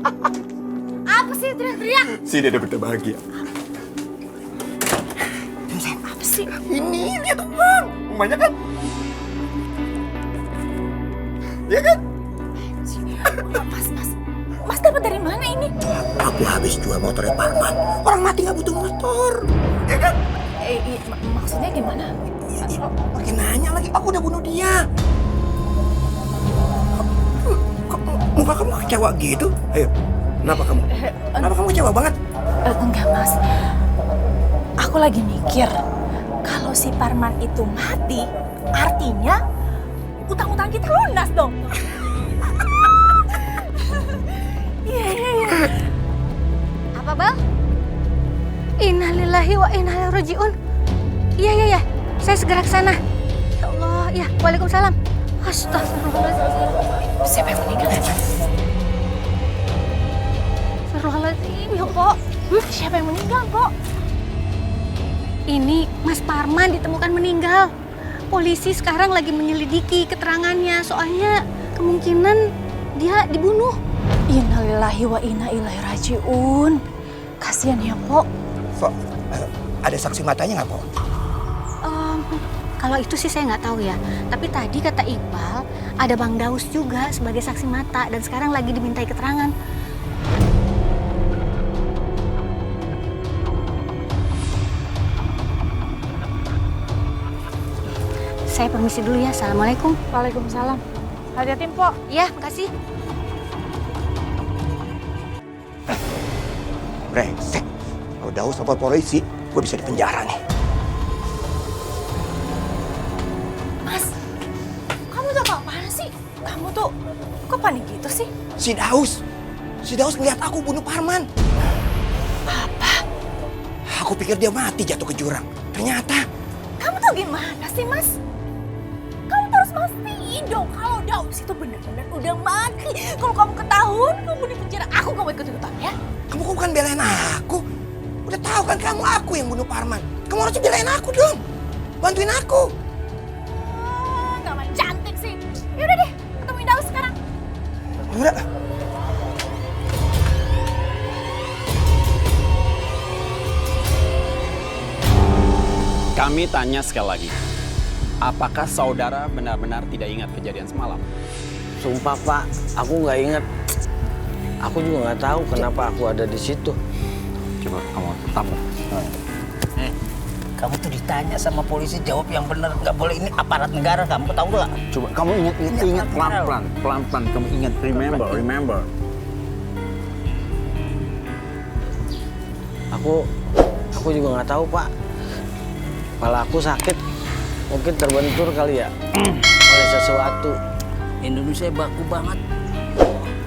Apa sih teriak-teriak? Sini ada berita bahagia. Apa sih? Ini lihat bang, banyak kan? Ya kan? Mas dapat dari mana ini? Aku habis jual motornya Parman. Orang mati nggak butuh motor. Ya kan? Maksudnya gimana? Pakai nanya lagi, aku udah bunuh dia. Kok muka kamu kecewa gitu? Ayo, kenapa kamu? Kenapa kamu kecewa banget? Enggak mas, aku lagi mikir kalau si Parman itu mati, artinya utang-utang kita lunas dong. Iya. Apa, Bal? Innalillahi wa inna ilaihi raji'un. Iya. Saya segera ke sana. Ya Allah, ya. Waalaikumsalam. Astagfirullahaladzim. Siapa yang meninggal ya? Astagfirullahaladzim, ya, Pok. Siapa yang meninggal, Pok? Ini Mas Parman ditemukan meninggal. Polisi sekarang lagi menyelidiki keterangannya. Soalnya kemungkinan dia dibunuh. Innalillahi wa inna ilaihi raji'un. Kasihan ya, Pok. Kok ada saksi matanya nggak, Pok? Kalau itu sih saya nggak tahu ya. Tapi tadi kata Iqbal, ada Bang Daus juga sebagai saksi mata dan sekarang lagi dimintai keterangan. Saya permisi dulu ya. Assalamualaikum. Waalaikumsalam. Hati-hati, Pok. Ya, makasih. Brengsek. Kalau Daus lapor polisi, gue bisa dipenjara nih. Mas, kamu tuh apa-apaan sih? Kamu tuh kok panik gitu sih? Si Daus ngeliat aku bunuh Parman. Apa? Aku pikir dia mati jatuh ke jurang. Ternyata Kamu tuh gimana sih, Mas? Kamu tuh harus mastiin dong kalau Daus itu benar-benar udah mati. Kalau kamu ketahuan, kamu di penjara, aku gak mau ikut-ikutan ya. kamu kok bukan belain aku. Udah tahu kan kamu aku yang bunuh Parman. Kamu harusnya belain aku dong. Bantuin aku. Gak main cantik sih. Yaudah deh, ketemuin Daus sekarang. Udah. Kami tanya sekali lagi, apakah saudara benar-benar tidak ingat kejadian semalam? Sumpah Pak, aku nggak inget. Aku juga nggak tahu kenapa aku ada di situ. Coba kamu tamu. Kamu tuh ditanya sama polisi, jawab yang benar. Nggak boleh, ini aparat negara, kamu tahu nggak? Coba kamu ingat pelan-pelan. Kamu ingat, remember. Aku juga nggak tahu Pak. Kepala aku sakit, mungkin terbentur kali ya oleh sesuatu. Indonesia baku banget.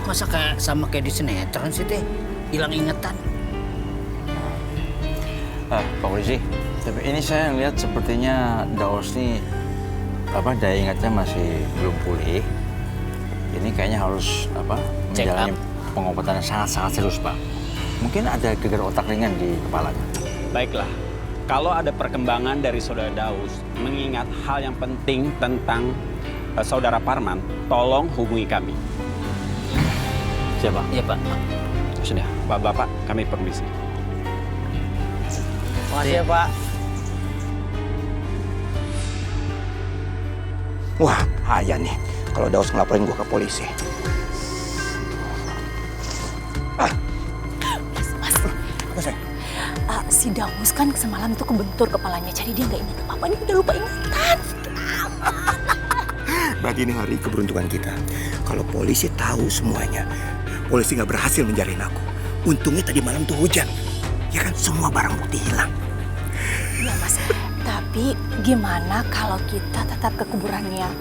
Masa kayak di sinetron sih teh, hilang ingatan. Pak Polisi, tapi ini saya lihat sepertinya Daus nih daya ingatnya masih belum pulih. Ini kayaknya harus menjalani pengobatan yang sangat serius Pak. Mungkin ada gegar otak ringan di kepalanya. Baiklah, kalau ada perkembangan dari saudara Daus mengingat hal yang penting tentang saudara Parman, tolong hubungi kami. Siapa? Iya Pak. Sudah, Bapak, kami permisi. Makasih ya Pak. Wah, bahaya nih kalau Daus ngelaporin gue ke polisi. Mas, Apa sih? si Daus kan semalam itu kebentur kepalanya, jadi dia nggak ingat apa-apa, dia udah lupa ingatan. Berarti ini hari keberuntungan kita. Kalau polisi tahu semuanya, polisi nggak berhasil menjalin aku. Untungnya tadi malam tuh hujan. Ya kan, semua barang bukti hilang. Iya Mas, tapi gimana kalau kita tetap ke kuburannya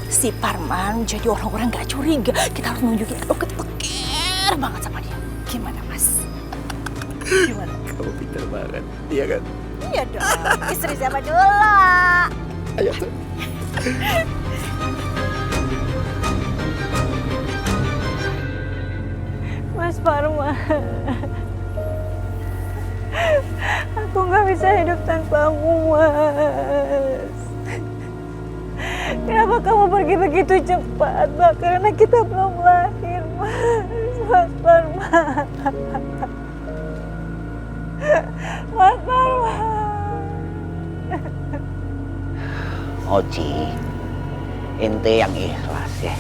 si Parman, jadi orang-orang nggak curiga. Kita harus nunjukin aku keteker banget sama dia. Gimana Mas? Gimana? Kamu pintar banget, iya kan? Iya dong, istri siapa dulu? Ayo tuh. Mas Parman, aku nggak bisa hidup tanpamu, Mas. Kenapa kamu pergi begitu cepat, Mbak? Karena kita belum lahir, Mas. Mas Parman. Mas Parman. Oci, ente yang ikhlas ya.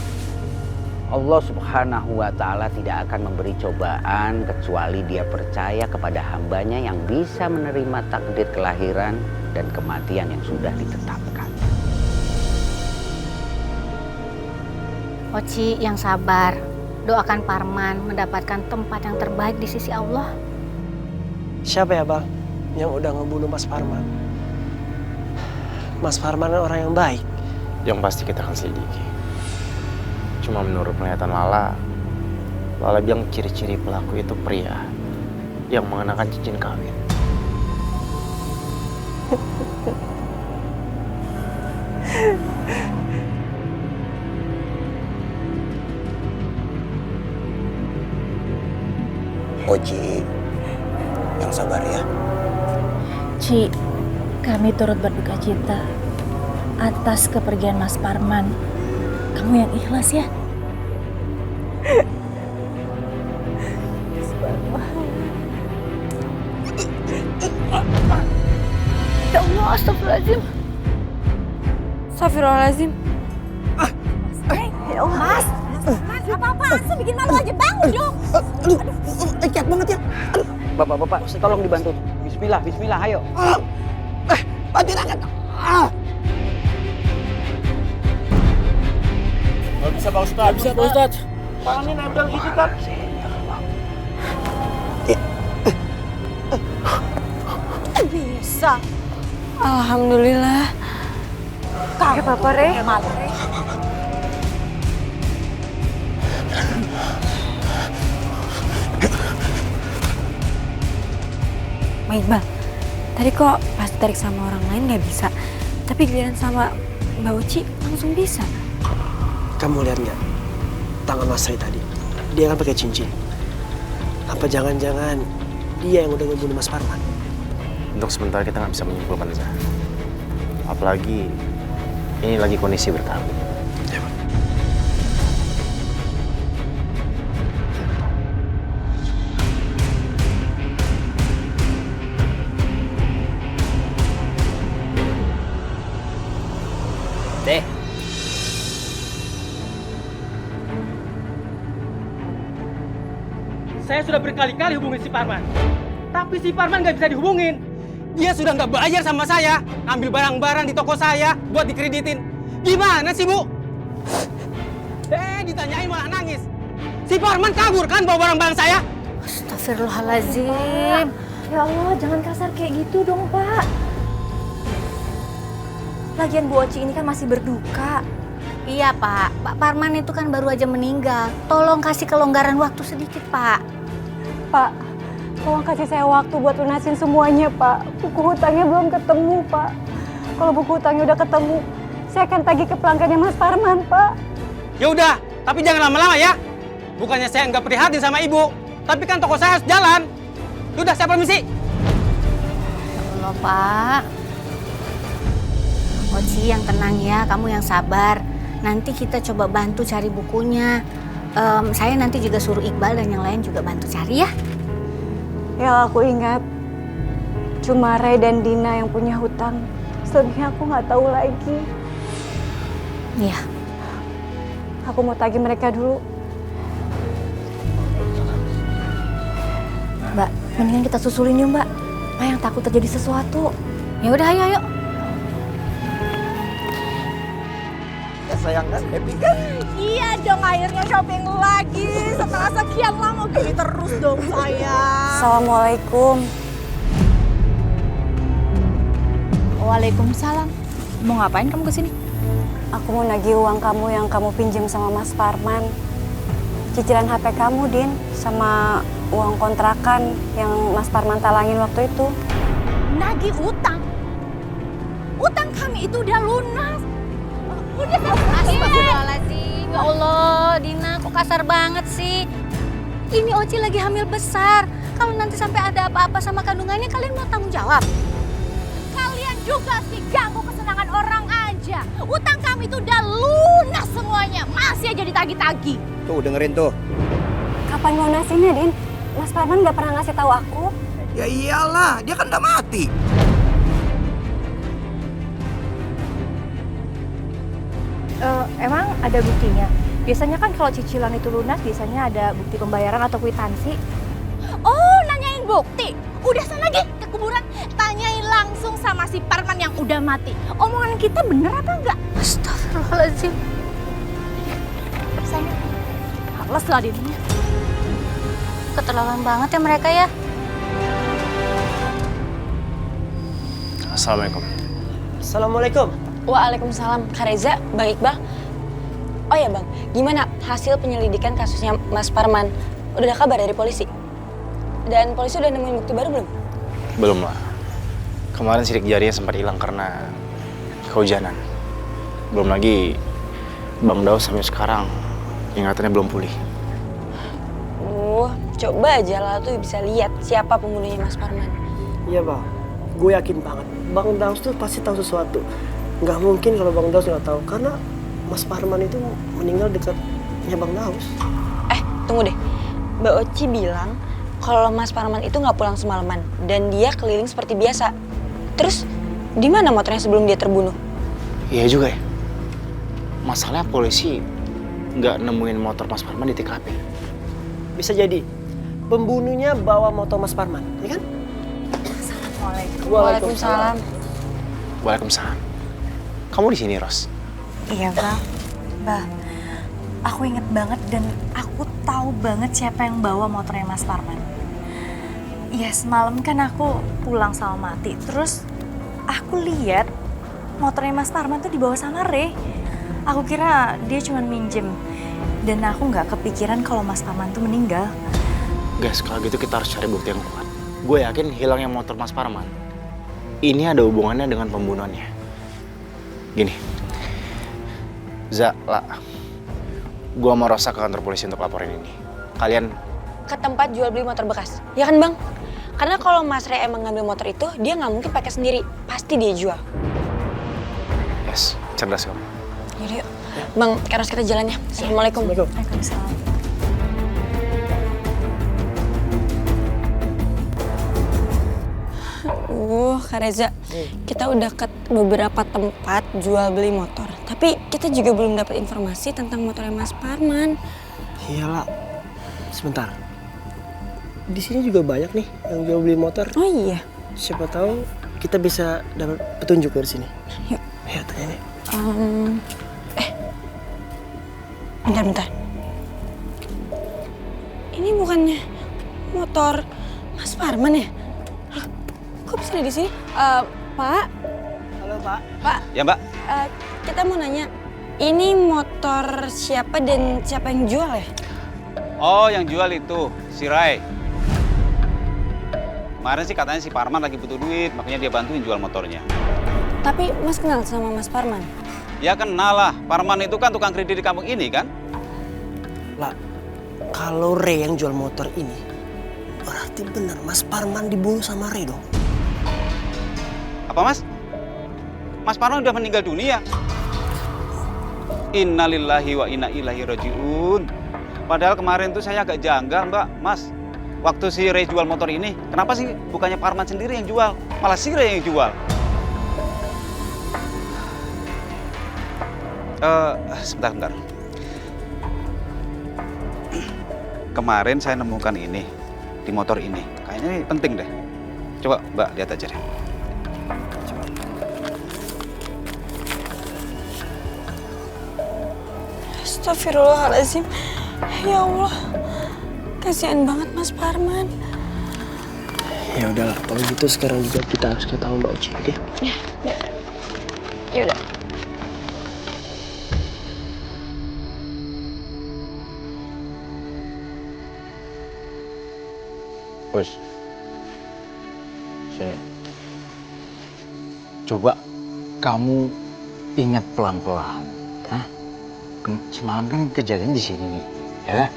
Allah Subhanahu wa Ta'ala tidak akan memberi cobaan kecuali Dia percaya kepada hambanya yang bisa menerima takdir kelahiran dan kematian yang sudah ditetapkan. Oci yang sabar, doakan Parman mendapatkan tempat yang terbaik di sisi Allah. Siapa ya bang yang udah ngebunuh Mas Parman? Mas Parman orang yang baik. Yang pasti kita akan selidiki. Cuma menurut penglihatan Lala bilang ciri-ciri pelaku itu pria yang mengenakan cincin kawin. Oji, yang sabar ya. Ci, kami turut berduka cita atas kepergian Mas Parman. Kamu yang ikhlas ya. Ya Allah, astagfirullahaladzim. Astagfirullahaladzim. Ya Allah. Mas, apa-apaan sih bikin malu aja, bangun dong. Aduh, lecet banget ya. Aduh, Bapak-bapak, tolong dibantu. Bismillah, bismillah, ayo. bantuin angkat. Gak bisa Pak Ustadz. Bisa Pak Ustadz. Tangannya nempel gitu kan. Bisa. Alhamdulillah. Kamu apa, Re? Malu. Ma Iqbal, tadi kok pas tarik sama orang lain nggak bisa, tapi giliran sama Mbak Uci langsung bisa. Kamu lihat nggak tangan Mas Ray tadi? Dia kan pakai cincin. Apa jangan-jangan dia yang udah ngebunuh Mas Parman? Untuk sementara kita nggak bisa menyimpulkan, Zah. Apalagi ini lagi kondisi berkabut. Ya, Pak. Deh. Saya sudah berkali-kali hubungin si Parman. Tapi si Parman nggak bisa dihubungin. Dia sudah nggak bayar sama saya. Ambil barang-barang di toko saya buat dikreditin. Gimana sih, Bu? Ditanyain malah nangis. Si Parman kabur kan bawa barang-barang saya? Astagfirullahaladzim. Ya Allah, jangan kasar kayak gitu dong, Pak. Lagian Bu Oci ini kan masih berduka. Iya Pak, Pak Parman itu kan baru aja meninggal. Tolong kasih kelonggaran waktu sedikit Pak. Pak, tolong kasih saya waktu buat lunasin semuanya, Pak. Buku hutangnya belum ketemu, Pak. Kalau buku hutangnya udah ketemu, saya akan tagih ke pelanggannya Mas Parman, Pak. Ya udah, tapi jangan lama-lama ya. Bukannya saya nggak prihatin sama ibu, tapi kan toko saya harus jalan. Udah, saya permisi. Ya Allah Pak. Oci yang tenang ya, kamu yang sabar. Nanti kita coba bantu cari bukunya. Saya nanti juga suruh Iqbal dan yang lain juga bantu cari ya. Ya aku ingat, cuma Ray dan Dina yang punya hutang. Selebihnya aku nggak tahu lagi. Iya. Aku mau tagih mereka dulu. Mbak, mendingan kita susulin yuk, Mbak. Pak yang takut terjadi sesuatu. Ya udah ayo yuk. Ya sayang kan, happy kan? Iya dong, akhirnya shopping lagi. Setelah sekian lama gini terus dong saya. Assalamualaikum. Waalaikumsalam. Mau ngapain kamu kesini? Aku mau nagih uang kamu yang kamu pinjam sama Mas Parman. Cicilan HP kamu, Din, sama uang kontrakan yang Mas Parman talangin waktu itu. Nagih utang? Utang kami itu udah lunas. Udah Astagfirullahaladzim. Ya Allah, Dina kok kasar banget sih. Ini Oci lagi hamil besar. Kalau nanti sampai ada apa-apa sama kandungannya, kalian mau tanggung jawab? Kalian juga sih ganggu kesenangan orang aja. Utang kami itu udah lunas semuanya. Masih aja ditagih-tagih. Tuh dengerin tuh. Kapan lunasinnya, Din? Mas Parman nggak pernah ngasih tahu aku. Ya iyalah, dia kan udah mati. Emang ada buktinya? Biasanya kan kalau cicilan itu lunas, biasanya ada bukti pembayaran atau kwitansi. Oh, nanyain bukti. Udah sana Gi, ke kuburan. Tanyain langsung sama si Parman yang udah mati. Omongan kita bener apa enggak? Astagfirullahaladzim. Sana. Males lah dirinya. Keterlaluan banget ya mereka ya. Assalamualaikum. Assalamualaikum. Waalaikumsalam. Kak Reza, Bang Iqbal. Oh ya Bang, gimana hasil penyelidikan kasusnya Mas Parman? Udah ada kabar dari polisi? Dan polisi udah nemuin bukti baru belum? Belum lah. Kemarin sidik jarinya sempat hilang karena kehujanan. Belum lagi Bang Daus sampai sekarang ingatannya belum pulih. Coba aja lah tuh bisa lihat siapa pembunuhnya Mas Parman. Iya Bang, gue yakin banget Bang Daus tuh pasti tahu sesuatu. Nggak mungkin kalau Bang Daus nggak tahu, karena Mas Parman itu meninggal dekatnya Bang Daus. Tunggu deh, Mbak Oci bilang kalau Mas Parman itu nggak pulang semalaman dan dia keliling seperti biasa. Terus di mana motornya sebelum dia terbunuh? Iya juga ya. Masalahnya polisi nggak nemuin motor Mas Parman di TKP. Bisa jadi pembunuhnya bawa motor Mas Parman, ya kan? Waalaikumsalam. Waalaikumsalam. Kamu di sini, Ros? Iya, Bang. Bah, aku inget banget dan aku tahu banget siapa yang bawa motornya Mas Parman. Iya, semalam kan aku pulang sama Mati. Terus aku lihat motornya Mas Parman tuh dibawa sama Rey. Aku kira dia cuma minjem. Dan aku nggak kepikiran kalau Mas Parman tuh meninggal. Guys, kalau gitu kita harus cari bukti yang kuat. Gue yakin hilangnya motor Mas Parman ini ada hubungannya dengan pembunuhannya. Gini, Zala, gue mau Rosa ke kantor polisi untuk laporin ini. Kalian Ke tempat jual beli motor bekas, ya kan Bang? Karena kalau Mas Rey emang ngambil motor itu, dia nggak mungkin pakai sendiri. Pasti dia jual. yes, cerdas kamu. Yaudah yuk. Bang, sekarang kita jalan ya. Assalamualaikum. Waalaikumsalam. Kak Reza, kita udah ke beberapa tempat jual beli motor. Tapi kita juga belum dapat informasi tentang motornya Mas Parman. Iyalah, sebentar. Di sini juga banyak nih yang jual beli motor. Oh iya. Siapa tahu kita bisa dapat petunjuk dari sini. Yuk. Ya, tanya nih. Bentar. Ini bukannya motor Mas Parman ya? Loh, kok bisa ada di sini? Pak? Halo, Pak. Pak? Ya, Mbak. Kita mau nanya, ini motor siapa dan siapa yang jual ya? Oh, yang jual itu si Ray. Kemarin sih katanya si Parman lagi butuh duit, makanya dia bantuin jual motornya. Tapi Mas kenal sama Mas Parman? Ya kenal lah, Parman itu kan tukang kredit di kampung ini kan? Lah, kalau Rey yang jual motor ini, berarti benar Mas Parman dibunuh sama Rey dong. Apa Mas? Mas Parman udah meninggal dunia. Innalillahi wa inna ilaihi rajiun. Padahal kemarin tuh saya agak janggal, Mbak. Mas, waktu si Rey jual motor ini, kenapa sih bukannya Parman sendiri yang jual? Malah si Rey yang jual. Sebentar. Kemarin saya nemukan ini di motor ini. Kayaknya ini penting deh. Coba Mbak lihat aja deh. Astagfirullahaladzim. Ya Allah. Kasihan banget Mas Parman. Ya udahlah, kalau gitu sekarang juga kita harus ketemu Mbak Oci, oke? Ya udah. Bos, sini. Coba kamu ingat pelan-pelan. Semalam kan kejadian di sini nih, ya?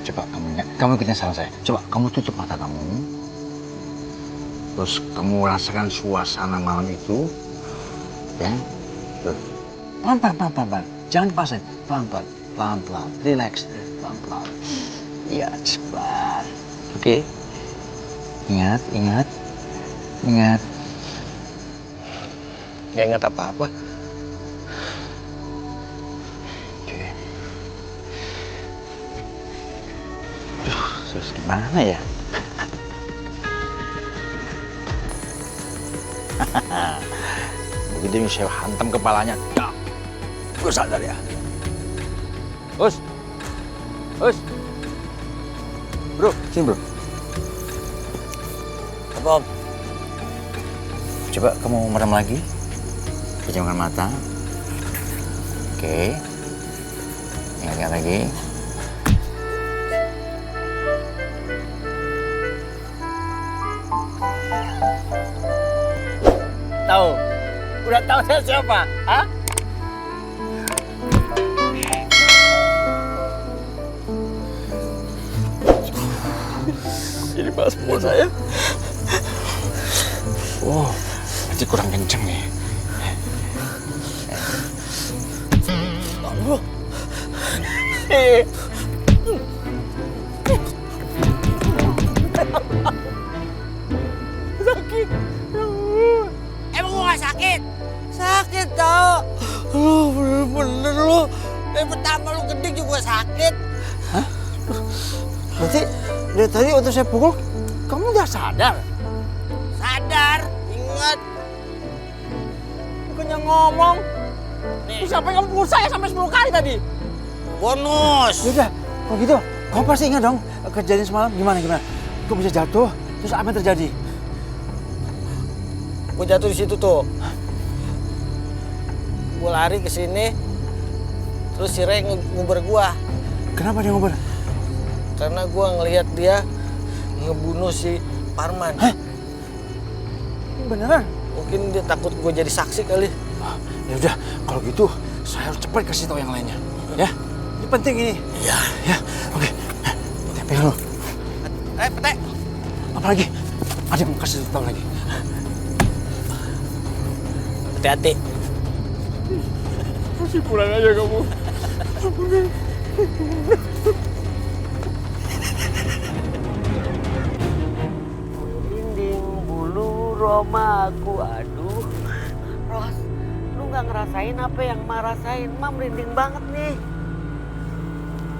Coba kamu ingat, kamu ikutin saran saya. Coba kamu tutup mata kamu. Terus kamu rasakan suasana malam itu, ya? Pelan-pelan. Jangan dipaksain. Pelan-pelan. Relax. Pelan-pelan. Iya, cepat. Oke. Ingat. Nggak ingat apa-apa. Oke. Terus gimana ya? Begitu saya hantam kepalanya. Dak. Gue sadar ya. Us. Bro, sini bro. Apa om? Coba kamu merem lagi. Pejamkan mata. Oke. Ingat lagi. Tahu? Udah tahu saya siapa? Hah? Jadi bahas semua saya. Wow, berarti kurang kenceng nih. Sakit. Emang gua gak sakit? Sakit tau. Lu bener-bener lu. Dari pertama lu gede juga sakit. Hah? Berarti dari tadi waktu saya pukul, kamu udah sadar? Sadar, ingat. Bukannya ngomong. Terus sampai kamu pukul saya sampai 10 kali tadi. Bonus. Yaudah, kalau gitu, kamu pasti ingat dong kejadian semalam gimana? Kok bisa jatuh? Terus apa yang terjadi? Gue jatuh di situ tuh. Gue lari ke sini. Terus si Ray nguber gua. Kenapa dia nguber? Karena gue ngelihat dia ngebunuh si Parman. Hah? Beneran? Mungkin dia takut gue jadi saksi kali. Ya udah, kalau gitu saya harus cepat kasih tahu yang lainnya. Ya, ini penting ini. Iya. Ya, oke. Pegang lu. Pete. Apalagi? Ada yang mau kasih tahu lagi. Hati-hati. Masih pulang aja kamu. Dinding bulu romaku, aduh. Ros, lu nggak ngerasain apa yang Ma rasain? Ma merinding banget nih.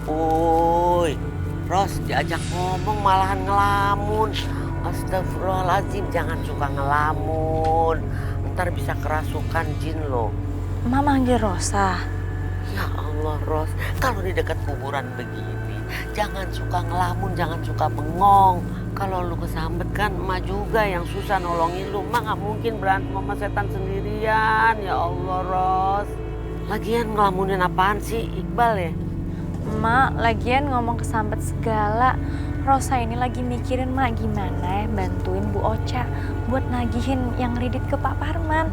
Woi, Ros diajak ngomong malahan ngelamun. Astagfirullahaladzim, jangan suka ngelamun. Ntar bisa kerasukan jin lo. Mama manggil Rosa. Ya Allah, Ros, kalau di dekat kuburan begini, jangan suka ngelamun, jangan suka bengong. Kalau lu kesambet kan, emak juga yang susah nolongin lu. Emak gak mungkin berantem sama setan sendirian. Ya Allah, Ros. Lagian ngelamunin apaan sih, Iqbal ya? Mak, lagian ngomong kesambet segala. Rosa ini lagi mikirin Mak gimana ya bantuin Bu Ocha buat nagihin yang kredit ke Pak Parman.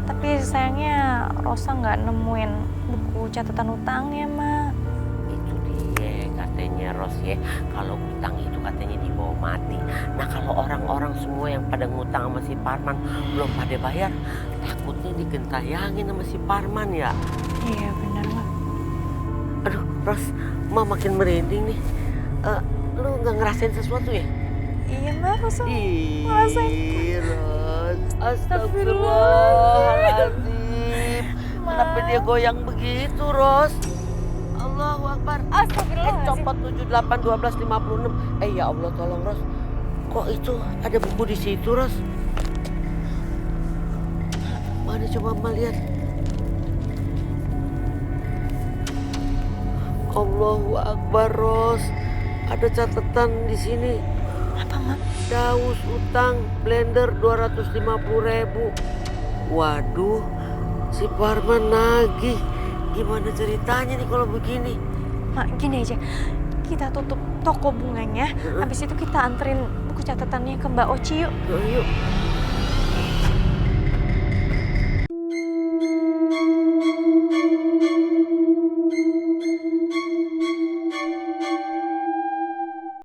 Tapi sayangnya Rosa nggak nemuin buku catatan utangnya, Mak. Itu dia katanya, Ros ya. Kalau utang itu katanya dibawa mati. Nah kalau orang-orang semua yang pada ngutang sama si Parman belum pada bayar, takutnya digentayangin sama si Parman ya. Iya benar, Mak. Aduh, Ros, Ma makin merinding nih. Lu nggak ngerasain sesuatu ya? Iya, Mak. Rosa ngerasain. Ros, astagfirullahaladzim. Kenapa dia goyang begitu, Ros? Allahu Akbar. Astagfirullahaladzim. Copot 78 12 56. Ya Allah, tolong Ros. Kok itu ada buku di situ, Ros? Mana coba Ma lihat. Allahu Akbar, Ros. Ada catatan di sini. Apa, Mak? Daus utang blender 250.000. Waduh, si Parman nagih. Gimana ceritanya nih kalau begini? Mak, gini aja. Kita tutup toko bunganya. Habis itu kita anterin buku catatannya ke Mbak Oci yuk. Yuk.